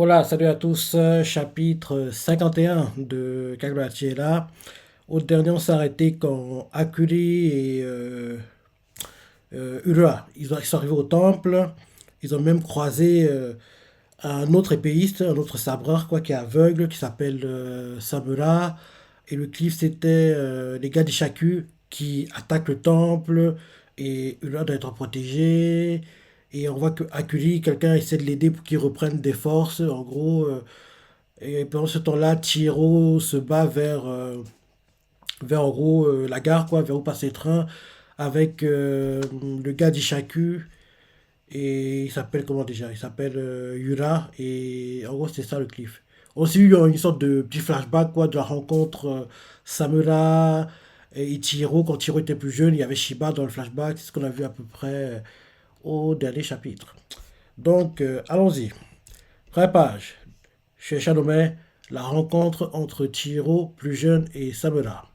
Hola, salut à tous, chapitre 51 de Kagbachi est là. Au dernier, on s'est arrêté quand Akuli et Ura, ils sont arrivés au temple, ils ont même croisé un autre épéiste, un autre sabreur, quoi, qui est aveugle, qui s'appelle Samura. Et le cliff, c'était les gars d'Ishaku qui attaquent le temple et Ura doit être protégé. Et on voit que Akuli, quelqu'un essaie de l'aider pour qu'il reprenne des forces. En gros, et pendant ce temps-là, Chihiro se bat vers en gros la gare, quoi, vers où passe les trains, avec le gars d'Ishaku. Et il s'appelle comment déjà? Il s'appelle Yura. Et en gros, c'était ça le cliff. Aussi, il y a une sorte de petit flashback, quoi, de la rencontre Samura et Chihiro. Quand Chihiro était plus jeune, il y avait Shiba dans le flashback. C'est ce qu'on a vu à peu près au dernier chapitre. Donc, allons-y. Première page. Chez Shadow, la rencontre entre Chihiro, plus jeune, et Samura.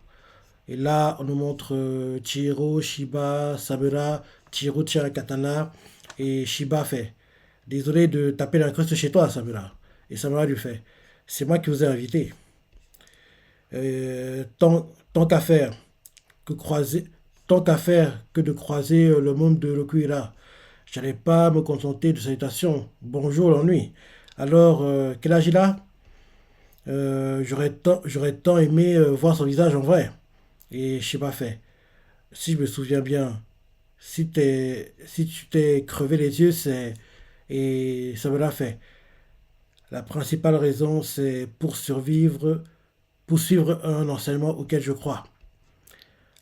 Et là, on nous montre Chihiro, Shiba, Samura. Chihiro tient un katana et Shiba fait: désolé de taper l'incruste chez toi, Samura. Et Samura lui fait: c'est moi qui vous ai invité. Tant qu'à faire que croiser, tant qu'à faire que de croiser le monde de Rokuira. Je n'allais pas me contenter de salutations. Bonjour l'ennui. Alors, quel âge il a? J'aurais tant aimé voir son visage en vrai. Et je sais pas fait. Si je me souviens bien, si tu t'es crevé les yeux, c'est... Et ça me l'a fait. La principale raison, c'est poursuivre un enseignement auquel je crois.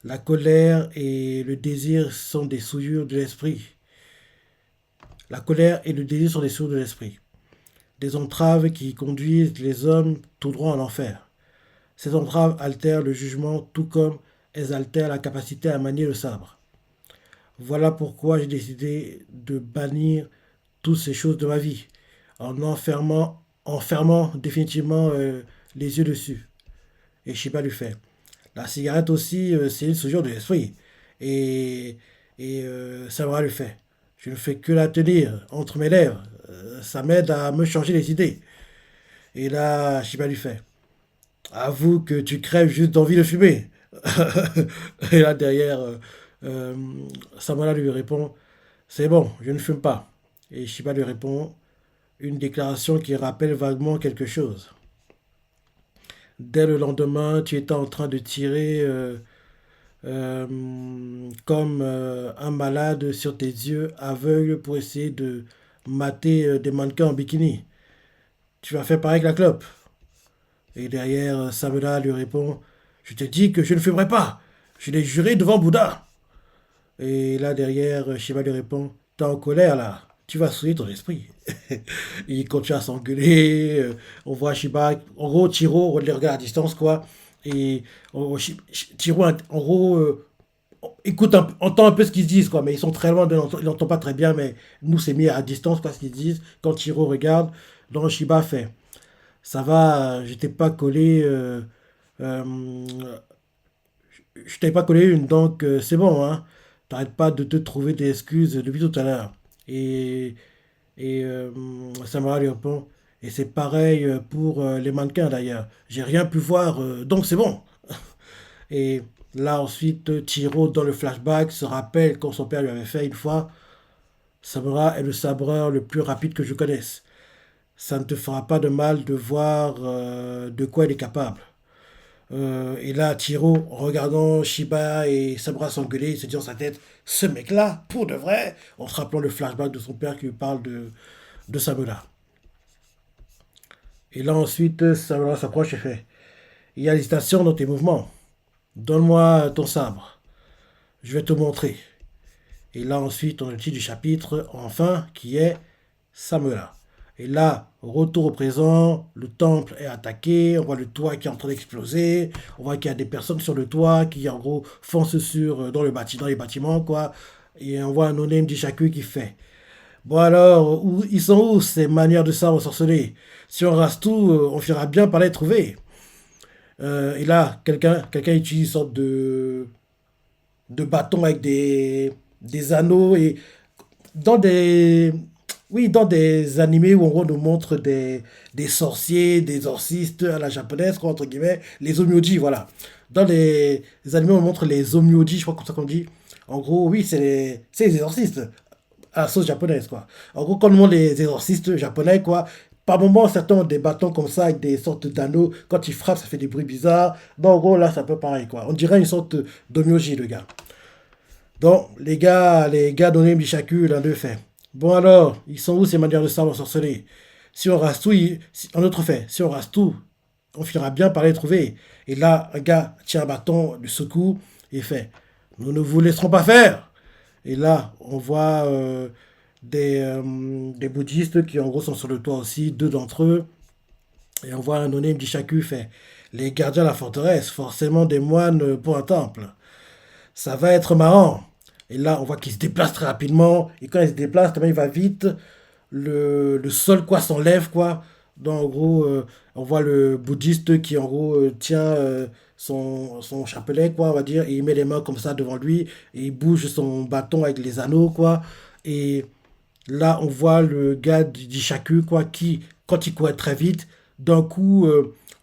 La colère et le désir sont des souillures de l'esprit. La colère et le désir sont des souillures de l'esprit. Des entraves qui conduisent les hommes tout droit en enfer. Ces entraves altèrent le jugement tout comme elles altèrent la capacité à manier le sabre. Voilà pourquoi j'ai décidé de bannir toutes ces choses de ma vie, en fermant définitivement les yeux dessus. Et Shiba lui fait: la cigarette aussi, c'est une souillure de l'esprit. Et, Samara lui fait: je ne fais que la tenir entre mes lèvres. Ça m'aide à me changer les idées. Et là, Shiba lui fait: avoue que tu crèves juste d'envie de fumer. Et là, derrière, euh, Samara lui répond: c'est bon, je ne fume pas. Et Shiba lui répond: une déclaration qui rappelle vaguement quelque chose. Dès le lendemain, tu étais en train de tirer euh, comme un malade sur tes yeux aveugles pour essayer de mater des mannequins en bikini. Tu vas faire pareil avec la clope. Et derrière, Samela lui répond: je te dis que je ne fumerai pas. Je l'ai juré devant Bouddha. Et là, derrière, Shiva lui répond: t'es en colère là. Tu vas souiller ton esprit. Il continue à s'engueuler. On voit Shiba. En gros, Tiro, on les regarde à distance, quoi. Et Tiro, en gros, entend un peu ce qu'ils se disent, quoi. Mais ils sont très loin, il n'entend pas très bien. Mais nous, c'est mis à distance, quoi, ce qu'ils disent. Quand Tiro regarde, donc Shiba fait: ça va, euh, je t'ai pas collé une, donc c'est bon, hein. T'arrêtes pas de te trouver des excuses depuis tout à l'heure. Et Samara lui répond: et c'est pareil pour les mannequins d'ailleurs. J'ai rien pu voir, donc c'est bon. Et là ensuite, Chiro, dans le flashback, se rappelle quand son père lui avait fait une fois: Samara est le sabreur le plus rapide que je connaisse. Ça ne te fera pas de mal de voir de quoi il est capable. Et là, Chiro, en regardant Shiba et Sabra s'engueuler, il se dit dans sa tête: ce mec-là, pour de vrai, en se rappelant le flashback de son père qui lui parle de Samura. Et là, ensuite, Samura s'approche et fait: il y a l'hésitation dans tes mouvements. Donne-moi ton sabre. Je vais te montrer. Et là, ensuite, on a le titre du chapitre, enfin, qui est Samura. Et là, retour au présent, le temple est attaqué, on voit le toit qui est en train d'exploser, on voit qu'il y a des personnes sur le toit qui, en gros, foncent dans les bâtiments, quoi. Et on voit un no-name d'Ishaku qui fait: bon alors, ils sont où ces manières de sabre sorceler? Si on rase tout, on finira bien par les trouver. Et là, quelqu'un utilise une sorte de bâton avec des anneaux et dans des Oui, dans des animés où en gros, on nous montre des sorciers, des exorcistes à la japonaise, quoi, entre guillemets, les omyoji, voilà. Dans les animés, on montre les omyoji, je crois comme ça qu'on dit. En gros, oui, c'est les exorcistes à la sauce japonaise, quoi. En gros, quand on montre les exorcistes japonais, quoi, par moments, certains ont des bâtons comme ça, avec des sortes d'anneaux. Quand ils frappent, ça fait des bruits bizarres. Donc, en gros, là, c'est un peu pareil, quoi. On dirait une sorte d'omyoji, le gars. Donc, les gars donnés Bishaku, l'un d'eux fait. Bon alors, ils sont où ces manières de sabre ensorcelés? Si on rase tout, en autre fait, si on rase tout, on finira bien par les trouver. Et là, un gars tient un bâton, le secoue, et fait. Nous ne vous laisserons pas faire. Et là, on voit des bouddhistes qui en gros sont sur le toit aussi, deux d'entre eux. Et on voit un onim Bishaku fait. Les gardiens de la forteresse, forcément des moines pour un temple. Ça va être marrant. Et là, on voit qu'il se déplace très rapidement. Et quand il se déplace, tellement il va vite, le sol quoi s'enlève quoi. Donc en gros, on voit le bouddhiste qui en gros tient son chapelet quoi, on va dire, et il met les mains comme ça devant lui et il bouge son bâton avec les anneaux quoi. Et là, on voit le gars d'Ishaku quoi qui, quand il courait très vite, d'un coup,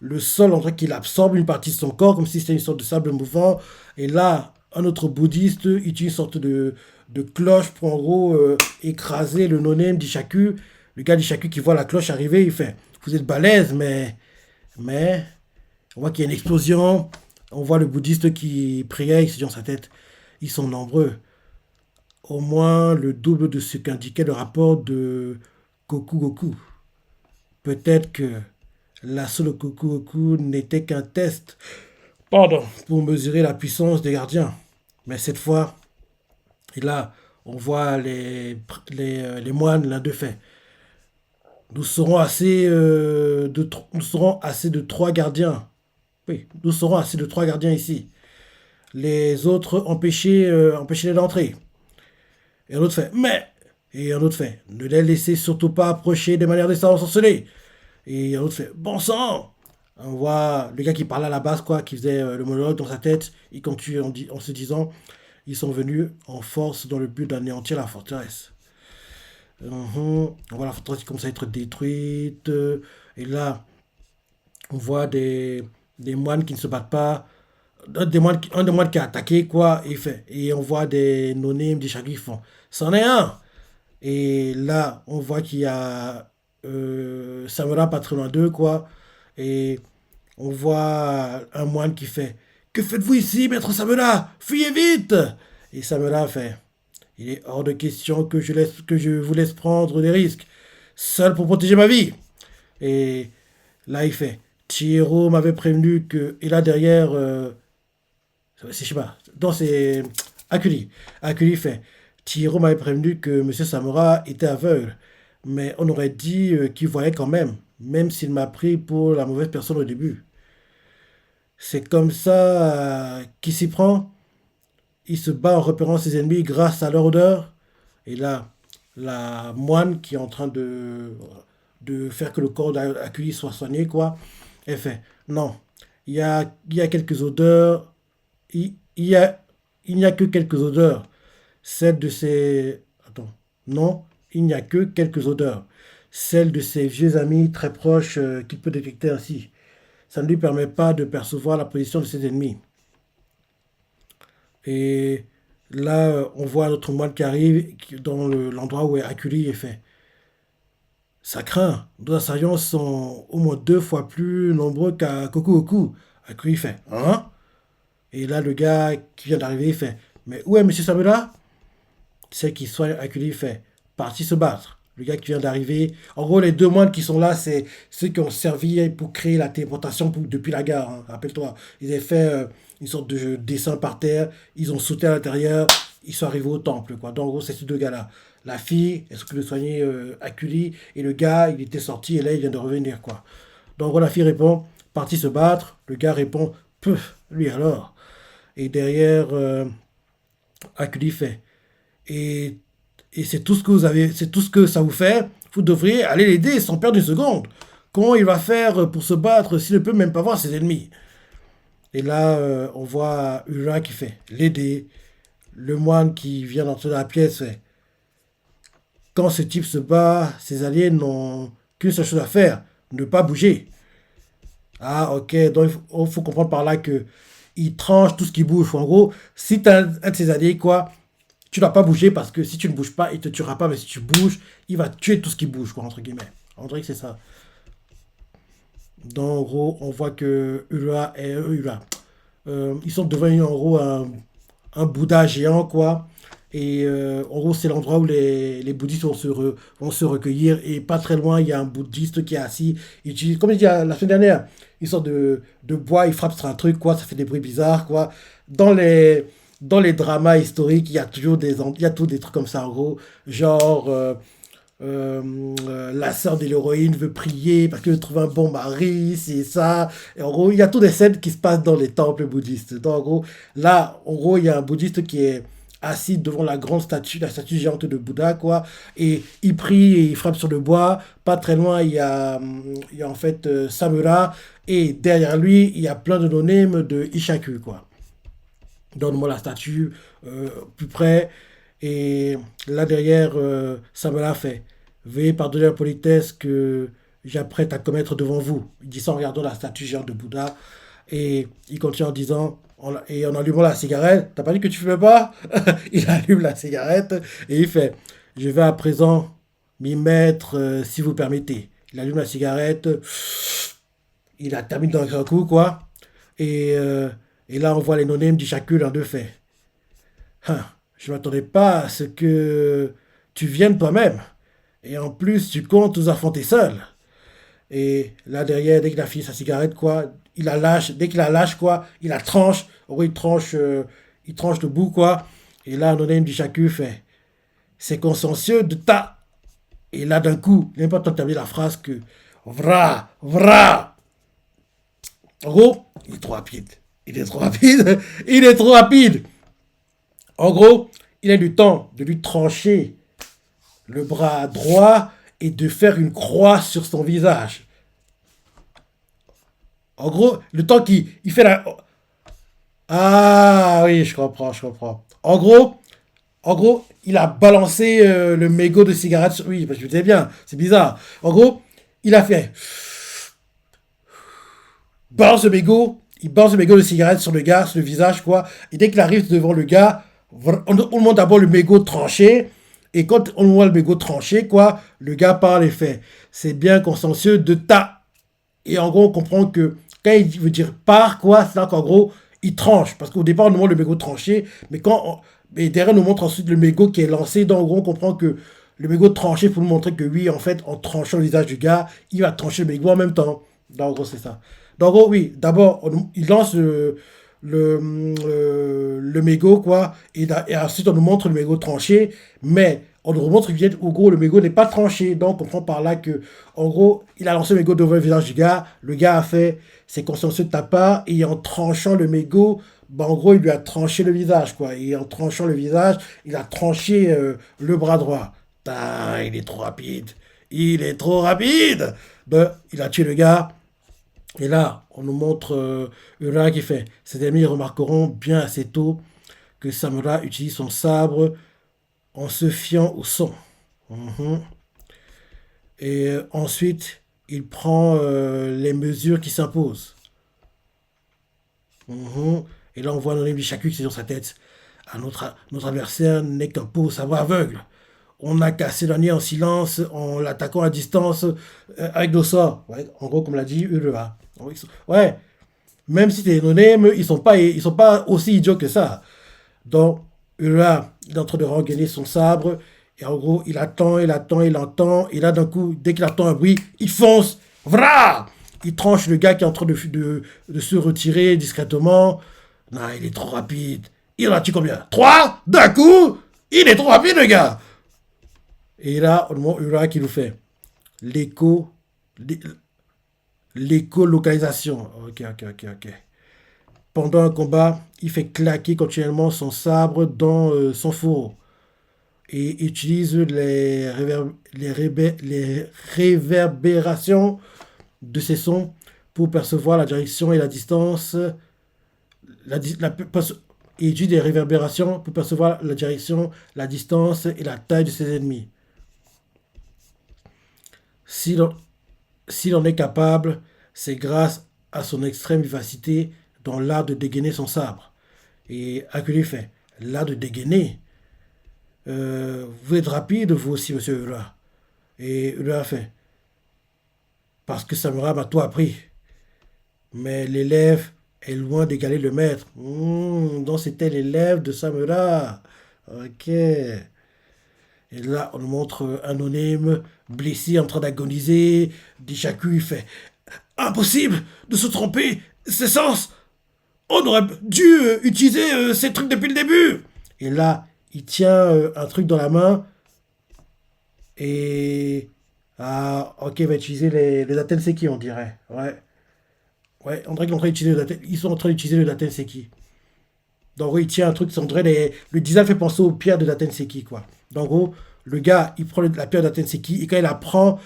le sol, on dirait qu'il absorbe une partie de son corps comme si c'était une sorte de sable mouvant. Et là, un autre bouddhiste utilise une sorte de cloche pour en gros écraser le no-name d'Ishaku. Le gars d'Ishaku qui voit la cloche arriver, il fait vous êtes balèze, mais on voit qu'il y a une explosion. On voit le bouddhiste qui priait, il se dit dans sa tête ils sont nombreux. Au moins le double de ce qu'indiquait le rapport de Goku Goku. Peut-être que l'assaut de Goku Goku n'était qu'un test, pardon, pour mesurer la puissance des gardiens. Mais cette fois, et là, on voit les moines l'un d'eux fait. Nous serons assez de trois gardiens. Oui, nous serons assez de trois gardiens ici. Les autres empêchez-les d'entrer. Et un autre fait, mais. Et un autre fait, ne les laissez surtout pas approcher des manières de savoir ensorceler. Et un autre fait, bon sang. On voit le gars qui parlait à la base, quoi, qui faisait le monologue dans sa tête. Il continue en se disant, ils sont venus en force dans le but d'anéantir la forteresse. On voit la forteresse qui commence à être détruite. Et là, on voit des moines qui ne se battent pas. Un des moines qui a attaqué, quoi, et fait. Et on voit des nonim, des chagris qui font. C'en est un! Et là, on voit qu'il y a Samura pas très loin d'eux, quoi. Et on voit un moine qui fait que faites-vous ici, maître Samura? Fuyez vite! Et Samura fait il est hors de question que je vous laisse prendre des risques, seul pour protéger ma vie. Et là, il fait Chihiro m'avait prévenu que. Et là, derrière, c'est, je sais pas, dans c'est Akuli. Akuli fait Chihiro m'avait prévenu que Monsieur Samura était aveugle, mais on aurait dit qu'il voyait quand même s'il m'a pris pour la mauvaise personne au début. C'est comme ça qu'il s'y prend. Il se bat en repérant ses ennemis grâce à leur odeur. Et là, la moine qui est en train de faire que le corps d'accueilli soit soigné, quoi, elle fait non, il y a quelques odeurs, il y a, il n'y a que quelques odeurs. Celle de ces. Attends, non, il n'y a que quelques odeurs. Celle de ses vieux amis très proches qu'il peut détecter ainsi. Ça ne lui permet pas de percevoir la position de ses ennemis. Et là, on voit un autre moine qui arrive dans l'endroit où est Akuli et fait ça craint. Nos assaillants sont au moins deux fois plus nombreux qu'à Kokuoku. Akuli fait hein? Et là, le gars qui vient d'arriver, il fait mais où est Monsieur Samura? Celle qui soigne Akuli fait parti se battre. Le gars qui vient d'arriver. En gros, les deux moines qui sont là, c'est ceux qui ont servi pour créer la téléportation depuis la gare, hein. Rappelle-toi. Ils avaient fait une sorte de dessin par terre. Ils ont sauté à l'intérieur. Ils sont arrivés au temple, quoi. Donc, en gros, c'est ces deux gars-là. La fille, elle s'occupe de soigner Akuli. Et le gars, il était sorti et là, il vient de revenir, quoi. Donc, en gros, la fille répond parti se battre. Le gars répond peu, lui alors. Et derrière, Akuli fait et, et c'est tout ce que vous avez, c'est tout ce que ça vous fait. Vous devriez aller l'aider sans perdre une seconde. Comment il va faire pour se battre s'il ne peut même pas voir ses ennemis? Et là, on voit Ura qui fait l'aider. Le moine qui vient d'entrer dans la pièce fait Quand ce type se bat, ses alliés n'ont qu'une seule chose à faire, ne pas bouger. Ah, ok, donc il faut comprendre par là que il tranche tout ce qui bouge. En gros, si tu as un de ses alliés, quoi, tu ne dois pas bouger parce que si tu ne bouges pas, il te tuera pas, mais si tu bouges, il va tuer tout ce qui bouge, quoi, entre guillemets. On dirait que c'est ça. Donc, en gros, on voit que ils sont devenus en gros un Bouddha géant, quoi. Et en gros, c'est l'endroit où les bouddhistes vont se recueillir. Et pas très loin, il y a un bouddhiste qui est assis. Comme je dit la semaine dernière, il sort de bois, il frappe sur un truc, quoi. Ça fait des bruits bizarres, quoi. Dans les dramas historiques, il y a toujours il y a tous des trucs comme ça, en gros. Genre, la sœur de l'héroïne veut prier parce qu'elle veut trouver un bon mari, c'est ça. Et en gros, il y a toutes des scènes qui se passent dans les temples bouddhistes. Donc, en gros, là, en gros, il y a un bouddhiste qui est assis devant la grande statue, la statue géante de Bouddha, quoi. Et il prie et il frappe sur le bois. Pas très loin, il y a en fait Samura. Et derrière lui, il y a plein de nonim de Ishaku, quoi. Donne-moi la statue plus près. Et là derrière, Samura fait veuillez pardonner la politesse que j'apprête à commettre devant vous. Il dit ça en regardant la statue géante de Bouddha. Et il continue en disant et en allumant la cigarette, t'as pas dit que tu fumais pas? Il allume la cigarette et il fait je vais à présent m'y mettre si vous permettez. Il allume la cigarette, il la termine d'un grand coup, quoi. Et, euh, et là, on voit les nonems du chacun en deux faits. Hein, je ne m'attendais pas à ce que tu viennes toi-même. Et en plus, tu comptes nous affronter seul. Et là, derrière, dès qu'il a fini sa cigarette, quoi, il la lâche. Dès qu'il la lâche, quoi, il la tranche. En gros, il tranche le bout, quoi. Et là, Nonem du chacun fait c'est consciencieux de ta. Et là, d'un coup, il n'est pas le temps de terminer la phrase que vra, vra. En gros, il est trop rapide. Il est trop rapide. Il est trop rapide. En gros, il a du temps de lui trancher le bras droit et de faire une croix sur son visage. En gros, le temps qu'il il fait la... Ah oui, je comprends, je comprends. En gros, il a balancé le mégot de cigarette sur... Oui, parce que je disais bien, c'est bizarre. En gros, il a fait... Balance le mégot, il balance le mégot de cigarette sur le gars, sur le visage, quoi. Et dès qu'il arrive devant le gars, on montre d'abord le mégot tranché. Et quand on voit le mégot tranché, quoi, le gars parle et fait c'est bien consciencieux de ta. Et en gros, on comprend que quand il veut dire par, quoi, c'est là qu'en gros, il tranche. Parce qu'au départ, on nous montre le mégot tranché. Mais derrière, on nous montre ensuite le mégot qui est lancé. Donc, en gros, on comprend que le mégot tranché pour nous montrer que oui, en fait, en tranchant le visage du gars, il va trancher le mégot en même temps. Donc, en gros, c'est ça. Donc, en gros, oui, d'abord, il lance le mégot, quoi. Et ensuite, on nous montre le mégot tranché. Mais on nous montre qu'en gros, le mégot n'est pas tranché. Donc, on comprend par là que, en gros, il a lancé le mégot devant le visage du gars. Le gars a fait c'est consciencieux de ta part. Et en tranchant le mégot, bah, en gros, il lui a tranché le visage, quoi. Et en tranchant le visage, il a tranché le bras droit. Putain, il est trop rapide. Il est trop rapide. Ben, il a tué le gars. Et là, on nous montre Ura qui fait. Ses amis remarqueront bien assez tôt que Samura utilise son sabre en se fiant au son. Mhm. Et ensuite, il prend les mesures qui s'imposent. Mhm. Et là, on voit Nonim Bishaku qui est sur sa tête. Notre adversaire n'est qu'un pauvre sabre aveugle. On n'a qu'à s'éloigner en silence en l'attaquant à distance avec nos sorts. Ouais, en gros, comme l'a dit Ura. Ouais, même si c'est anonyme, ils sont pas aussi idiots que ça. Donc, Ura, il est en train de rengainer son sabre. Et en gros, il attend, il attend, il entend. Et là, d'un coup, dès qu'il entend un bruit, il fonce. Vra! Il tranche le gars qui est en train de se retirer discrètement. Non, il est trop rapide. Il en a tué combien? Trois? D'un coup? Il est trop rapide, le gars! Et là, on montre Ura qui nous fait l'écho, l'écolocalisation. Ok, ok, ok, ok. Pendant un combat, il fait claquer continuellement son sabre dans son fourreau et utilise les réverbérations de ses sons pour percevoir la direction et la distance. Il utilise des réverbérations pour percevoir la direction, la distance et la taille de ses ennemis. Si l'on S'il en est capable, c'est grâce à son extrême vivacité dans l'art de dégainer son sabre. Et Akuli fait, l'art de dégainer, vous êtes rapide vous aussi, monsieur Ura. Et Ura fait, parce que Samura m'a tout appris. Mais l'élève est loin d'égaler le maître. Donc c'était l'élève de Samura. Ok. Et là, on nous montre un anonyme blessé en train d'agoniser. Dishaku, il fait impossible de se tromper, c'est sens. On aurait dû utiliser ces trucs depuis le début. Et là, il tient un truc dans la main et... Ah, ok, il va utiliser les Datenseki, on dirait. Ouais. Ouais, on dirait qu'ils sont en train d'utiliser ils sont en train d'utiliser le Datenseki. Donc, en gros, il tient un truc, on dirait le design fait penser aux pierres de Datenseki, quoi. Donc, en gros, le gars, il prend la pierre de Datenseki et quand il la prend,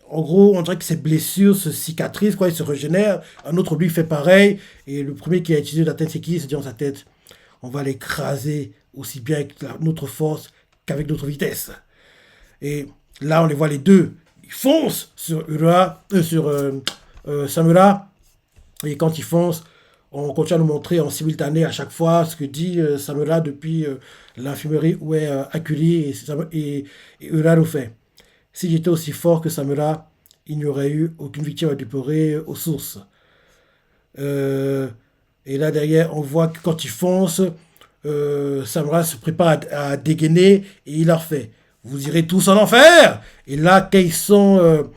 en gros, on dirait que ses blessures se cicatrisent, quoi, il se régénère. Un autre, lui, fait pareil. Et le premier qui a utilisé la Datenseki, il se dit dans sa tête, on va l'écraser aussi bien avec notre force qu'avec notre vitesse. Et là, on les voit les deux. Ils foncent sur Samura. Et quand ils foncent, on continue à nous montrer en simultané à chaque fois ce que dit Samura depuis l'infirmerie où est Akuli et Ura nous fait. Si j'étais aussi fort que Samura, il n'y aurait eu aucune victime à déplorer aux sources. Euh, et là derrière, on voit que quand ils foncent, Samura se prépare à dégainer et il leur fait vous irez tous en enfer. Et là, quand ils sont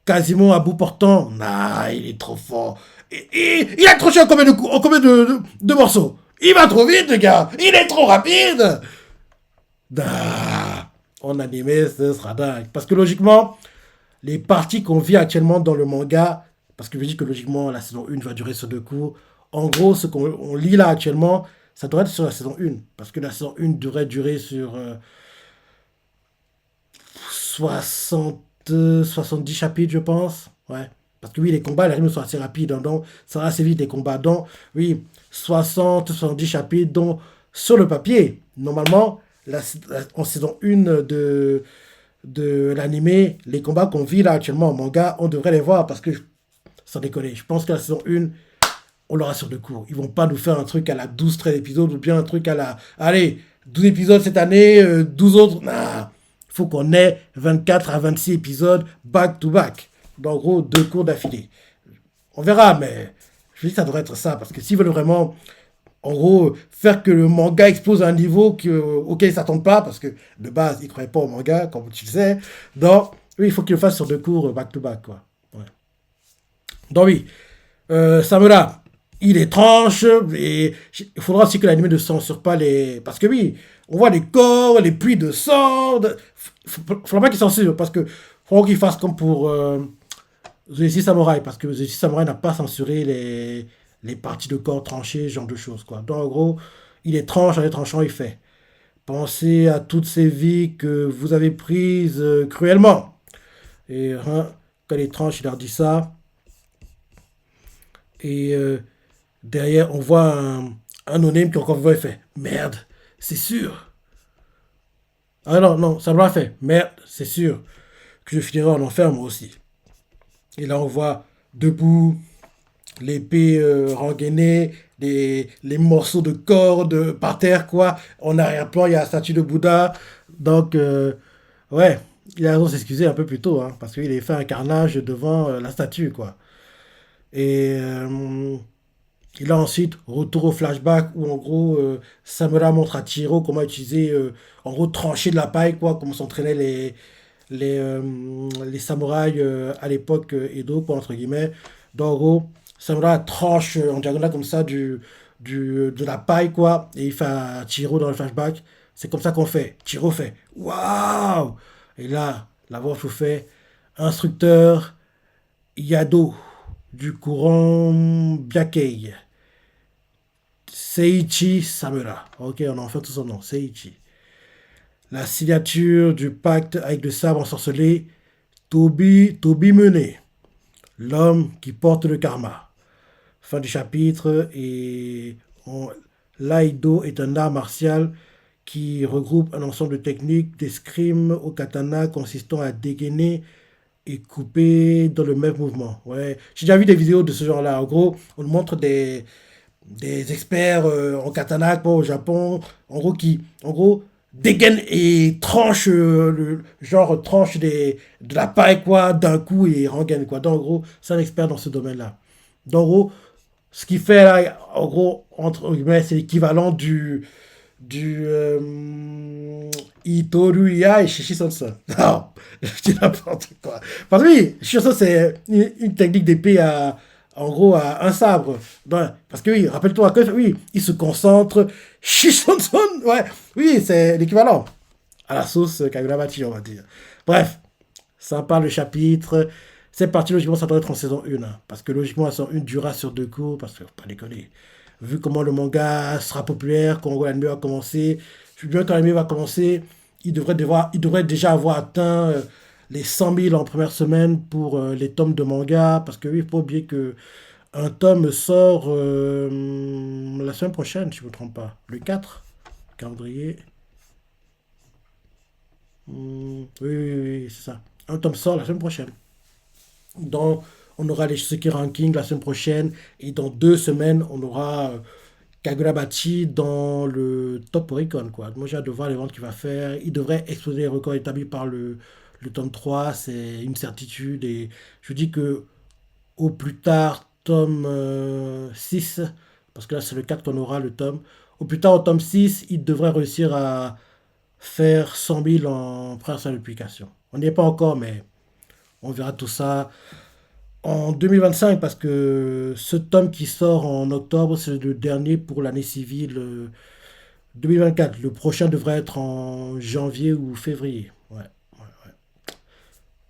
quasiment à bout portant, nah, il est trop fort. Et il a accroché en combien de morceaux. Il va trop vite, le gars. Il est trop rapide. Nah, en animé, ce sera dingue. Parce que logiquement, les parties qu'on vit actuellement dans le manga, parce que je dis que logiquement, la saison 1 va durer sur 2 cours. En gros, ce qu'on lit là actuellement, ça devrait être sur la saison 1. Parce que la saison 1 devrait durer sur 60, 70 chapitres, je pense. Ouais. Parce que oui, les combats, les rythmes sont assez rapides. Hein, donc, ça va assez vite, les combats. Donc, oui, 60, 70 chapitres. Donc, sur le papier, normalement, en saison 1 de l'animé, les combats qu'on vit là actuellement en manga, on devrait les voir. Parce que, sans déconner, je pense que la saison 1, on l'aura sur 2 cours. Ils vont pas nous faire un truc à la 12-13 épisodes ou bien un truc à la... Allez, 12 épisodes cette année, 12 autres. Nah. Il faut qu'on ait 24 à 26 épisodes back-to-back. Donc, en gros, 2 cours d'affilée. On verra, mais je dis que ça devrait être ça. Parce que s'ils veulent vraiment, en gros, faire que le manga explose à un niveau auquel ils ne s'attendent pas, parce que de base, ils ne croyaient pas au manga, comme tu le sais. Donc, oui, il faut qu'ils le fassent sur 2 cours back-to-back, quoi. Ouais. Donc, oui, Samura, il est tranche, et il faudra aussi que l'anime ne censure pas les... Parce que oui, on voit les corps, les pluies de sang. Faudra pas qu'il censure, parce que faudra qu'il fasse comme pour The Six Samurai, parce que The Six Samurai n'a pas censuré les parties de corps tranchées, ce genre de choses, quoi. Donc, en gros, il est tranche, en est tranchant, il fait. Pensez à toutes ces vies que vous avez prises cruellement. Et hein, quand il est tranche, il leur dit ça. Et derrière, on voit un anonyme qui encore voit, il fait merde, c'est sûr. Ah non, non, ça m'a fait merde, c'est sûr que je finirai en enfer moi aussi. Et là, on voit debout, l'épée rengainée, les morceaux de corde par terre, quoi. En arrière-plan, il y a la statue de Bouddha. Donc, ouais, il a raison de s'excuser un peu plus tôt, hein, parce qu'il a fait un carnage devant la statue, quoi. Et là ensuite, retour au flashback où en gros, Samura montre à Chihiro comment utiliser, en gros, trancher de la paille, quoi, comment s'entraînaient les samouraïs à l'époque Edo, quoi, entre guillemets. Donc en gros, Samura tranche en diagonale comme ça de la paille, quoi, et il fait à Chihiro dans le flashback. C'est comme ça qu'on fait. Chihiro fait waouh! Et là, la voix vous fait instructeur Yado du courant Byakei. Seiichi Samura. Ok, on en fait tout son nom. Seiichi. La signature du pacte avec le sabre ensorcelé. Tobi Mené. L'homme qui porte le karma. Fin du chapitre. Et l'Aido est un art martial qui regroupe un ensemble de techniques d'escrime au katana consistant à dégainer et coupé dans le même mouvement. Ouais. J'ai déjà vu des vidéos de ce genre-là. En gros, on nous montre des experts en katana quoi, au Japon, en gros, en gros, dégainent et tranchent, genre, tranchent de la paille, quoi, d'un coup et rengaine, quoi. Donc, en gros, c'est un expert dans ce domaine-là. Donc, en gros, ce qu'il fait là, en gros, entre guillemets, c'est l'équivalent du Itoruya et Shishisansa. Non, je dis n'importe quoi. Parce que oui, Shishisansa, c'est une technique d'épée en gros, à un sabre. Parce que oui, rappelle-toi que oui, il se concentre. Shishisansa, ouais, oui, c'est l'équivalent. À la sauce Kagurabachi, on va dire. Bref, sympa le chapitre. C'est parti, logiquement, ça doit être en saison 1. Hein, parce que logiquement, la saison 1 durera sur 2 cours. Parce que, faut pas déconner. Vu comment le manga sera populaire, quand l'anime va commencer, je veux bien quand l'anime va commencer, il devrait déjà avoir atteint les 100 000 en première semaine pour les tomes de manga. Parce que oui, il faut pas oublier que un tome sort la semaine prochaine, si je ne me trompe pas. Le 4, calendrier. Oui, oui, oui, c'est ça. Un tome sort la semaine prochaine. Donc, on aura les Shiki Ranking la semaine prochaine. Et dans 2 semaines, on aura Kagurabachi dans le top Oricon, quoi. Moi, j'ai hâte de voir les ventes qu'il va faire. Il devrait exploser les records établis par le tome 3. C'est une certitude. Et je dis que au plus tard, tome 6, parce que là, c'est le 4 qu'on aura, le tome. Au plus tard, au tome 6, il devrait réussir à faire 100 000 en première semaine de publication. On n'y est pas encore, mais on verra tout ça en 2025 parce que ce tome qui sort en octobre, c'est le dernier pour l'année civile 2024. Le prochain devrait être en janvier ou février. Ouais, ouais, ouais.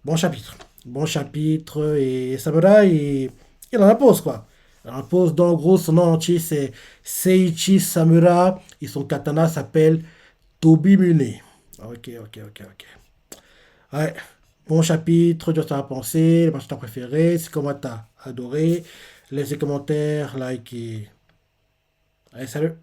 Bon chapitre. Bon chapitre. Et Samurai, il en impose quoi. Il en impose. Donc, en gros, son nom entier, c'est Seiichi Samura. Et son katana s'appelle Tobimune. Ok, ok, ok, ok. Ouais. Bon chapitre, tu as pensé, le personnage préféré, c'est comment t'as adoré. Laissez commentaires, like et... Allez, salut!